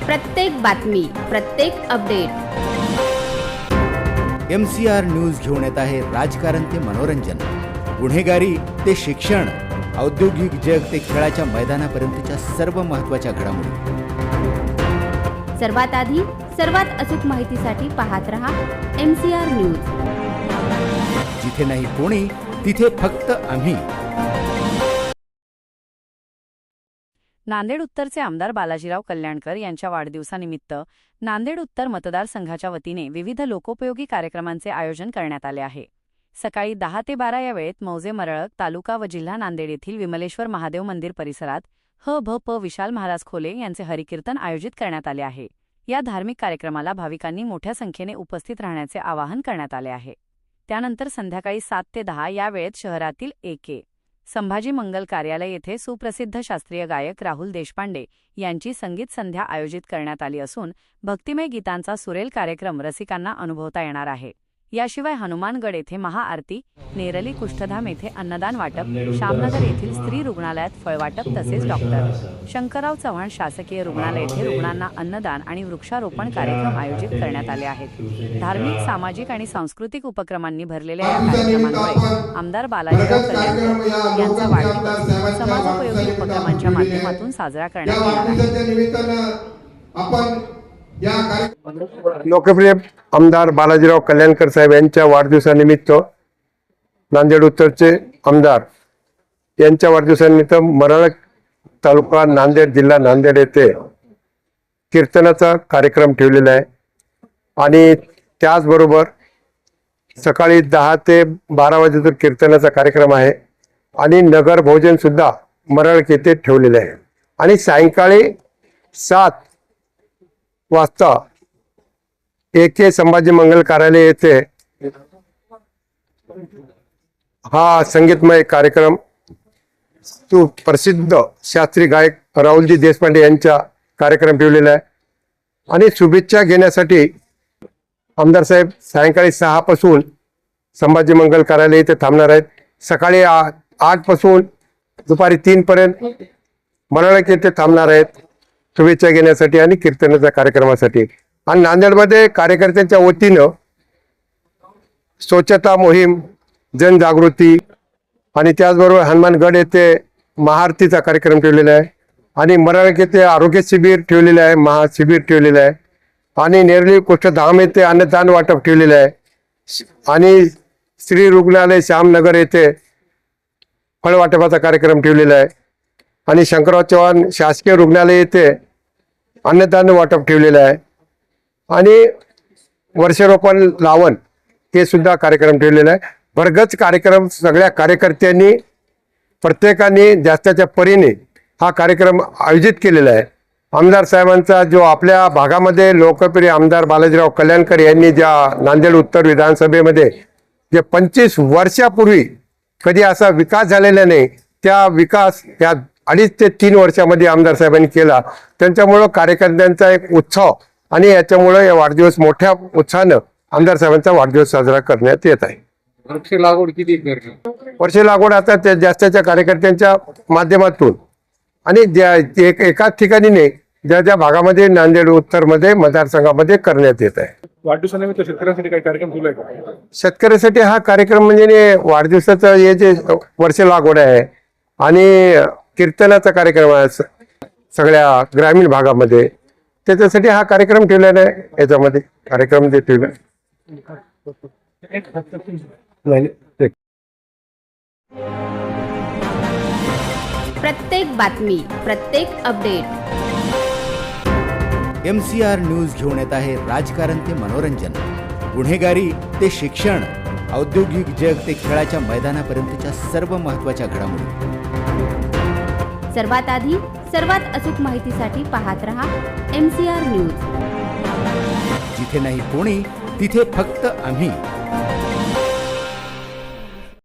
प्रत्येक बातमी, प्रत्येक अपडेट MCR न्यूज घेऊन येत आहे राजकारण ते मनोरंजन, गुन्हेगारी ते शिक्षण, औद्योगिक जग ते खेळाच्या मैदानापर्यंतच्या सर्व महत्त्वाच्या घडामोडी। सर्वात आधी सर्वात अचूक माहितीसाठी पाहत रहा MCR न्यूज। जिथे नाही कोणी तिथे फक्त आम्ही। नांदेड उत्तरचे आमदार बालाजीराव कल्याणकर यांच्या वाढदिवसानिमित्त नांदेड उत्तर मतदारसंघाच्या वतीने विविध लोकोपयोगी कार्यक्रमांचे आयोजन करण्यात आले आहे। सकाळी 10 ते 12 या वेळेत मौजे मरळक तालुका व जिल्हा नांदेड येथील विमलेश्वर महादेव मंदिर परिसरात ह.भ.प. विशाल महाराज खोले यांचे हरिकीर्तन आयोजित करण्यात आले आहे। या धार्मिक कार्यक्रमाला भाविकांनी मोठ्या संख्येने उपस्थित राहण्याचे आवाहन करण्यात आले आहे। त्यानंतर संध्याकाळी 7 ते 10 या वेळेत शहरातील AK संभाजी मंगल कार्यालय येथे सुप्रसिद्ध शास्त्रीय गायक राहुल देशपांडे यांची संगीत संध्या आयोजित करण्यात आली असून भक्तिमय गीतांचा सुरेल कार्यक्रम रसिकांना अनुभवता येणार आहे। याशिवाय हनुमानगड येथे महाआरती, नेरली कुष्ठधाम येथे अन्नदान वाटप, श्यामनगर येथील स्त्री रुग्णालयात फळवाटप तसेच डॉक्टर शंकरराव चव्हाण शासकीय रुग्णालय येथे रुग्णांना अन्नदान आणि वृक्षारोपण कार्यक्रम आयोजित करण्यात आले आहेत। धार्मिक, सामाजिक आणि सांस्कृतिक उपक्रमांनी भरलेल्या या कार्यक्रमांमुळे आमदार बालाजीराव कल्याणकर यांचा वाढदिवस समाजोपयोगी उपक्रमांच्या माध्यमातून साजरा करण्यात येणार आहे। लोकप्रिय आमदार बालाजीराव कल्याणकर साहेब यांच्या वाढदिवसानिमित्त नांदेड उत्तरचे आमदार यांच्या वाढदिवसानिमित्त मरळक तालुका नांदेड जिल्हा नांदेड येथे कीर्तनाचा कार्यक्रम ठेवलेला आहे आणि त्याचबरोबर सकाळी 10 ते 12 वाजेपर्यंत कीर्तनाचा कार्यक्रम आहे आणि नगर भोजन सुद्धा मरळक येथे ठेवलेले आहे आणि सायंकाळी 7 वाजता AK संभाजी मंगल कार्यालय येथे हा संगीतमय कार्यक्रम सुप्रसिद्ध शास्त्रीय गायक राहुलजी देशपांडे यांचा कार्यक्रम ठेवलेला आहे आणि शुभेच्छा घेण्यासाठी आमदार साहेब सायंकाळी 6 पासून संभाजी मंगल कार्यालय येथे थांबणार आहेत। सकाळी 8 पासून दुपारी 3 पर्यंत मरळक येथे थांबणार आहेत शुभेच्छा घेण्यासाठी आणि कीर्तनाच्या कार्यक्रमासाठी। आणि नांदेडमध्ये कार्यकर्त्यांच्या वतीनं स्वच्छता मोहीम, जनजागृती आणि त्याचबरोबर हनुमानगड येथे महाआरतीचा कार्यक्रम ठेवलेला आहे आणि मरळक येथे आरोग्य शिबिर ठेवलेले आहे, महाशिबिर ठेवलेलं आहे आणि नेरली कुष्ठधाम येथे अन्नदान वाटप ठेवलेलं आहे आणि स्त्री रुग्णालय श्यामनगर येथे फळ वाटपाचा कार्यक्रम ठेवलेला आहे आणि शंकरराव चव्हाण शासकीय रुग्णालय येथे अन्नदान वाटप ठेवलेलं आहे आणि वर्षारोपण लावण हे सुद्धा कार्यक्रम ठेवलेला आहे। भरगच कार्यक्रम सगळ्या कार्यकर्त्यांनी प्रत्येकाने जास्तीच्या परीने हा कार्यक्रम आयोजित केलेला आहे। आमदार साहेबांचा जो आपल्या भागामध्ये लोकप्रिय आमदार बालाजीराव कल्याणकर यांनी ज्या नांदेड उत्तर विधानसभेमध्ये जे 25 वर्षापूर्वी कधी असा विकास झालेला नाही, त्या विकास या 2.5 ते 3 वर्षामध्ये आमदार साहेबांनी केला। त्यांच्यामुळं कार्यकर्त्यांचा एक उत्सव आणि याच्यामुळे या वाढदिवस मोठ्या उत्साहानं आमदार साहेबांचा वाढदिवस साजरा करण्यात येत आहे। वृक्ष लागवड किती करतो? वर्ष लागवड आता त्या जास्तीच्या कार्यकर्त्यांच्या माध्यमातून आणि एकाच ठिकाणी नाही, ज्या ज्या भागामध्ये नांदेड उत्तरमध्ये मतदारसंघामध्ये करण्यात येत आहे। वाढदिवसानिमित्त शेतकऱ्यांसाठी काही कार्यक्रम सुरू आहे का? शेतकऱ्यांसाठी हा कार्यक्रम म्हणजे वाढदिवसाचा हे जे वर्ष लागवड आहे आणि कीर्तनाचा कार्यक्रम आहे सगळ्या ग्रामीण भागामध्ये, त्याच्यासाठी हा कार्यक्रम ठेवलेला आहे। याच्यामध्ये कार्यक्रम जे ठेवला प्रत्येक बातमी, प्रत्येक अपडेट MCR न्यूज घेऊन येत आहे राजकारण ते मनोरंजन, गुन्हेगारी ते शिक्षण, औद्योगिक जग ते खेळाच्या मैदानापर्यंतच्या सर्व महत्त्वाच्या घडामोडी। सर्वात आधी सर्वात अचूक माहितीसाठी पाहत रहा MCR न्यूज। जिथे नाही कोणी तिथे फक्त आम्ही।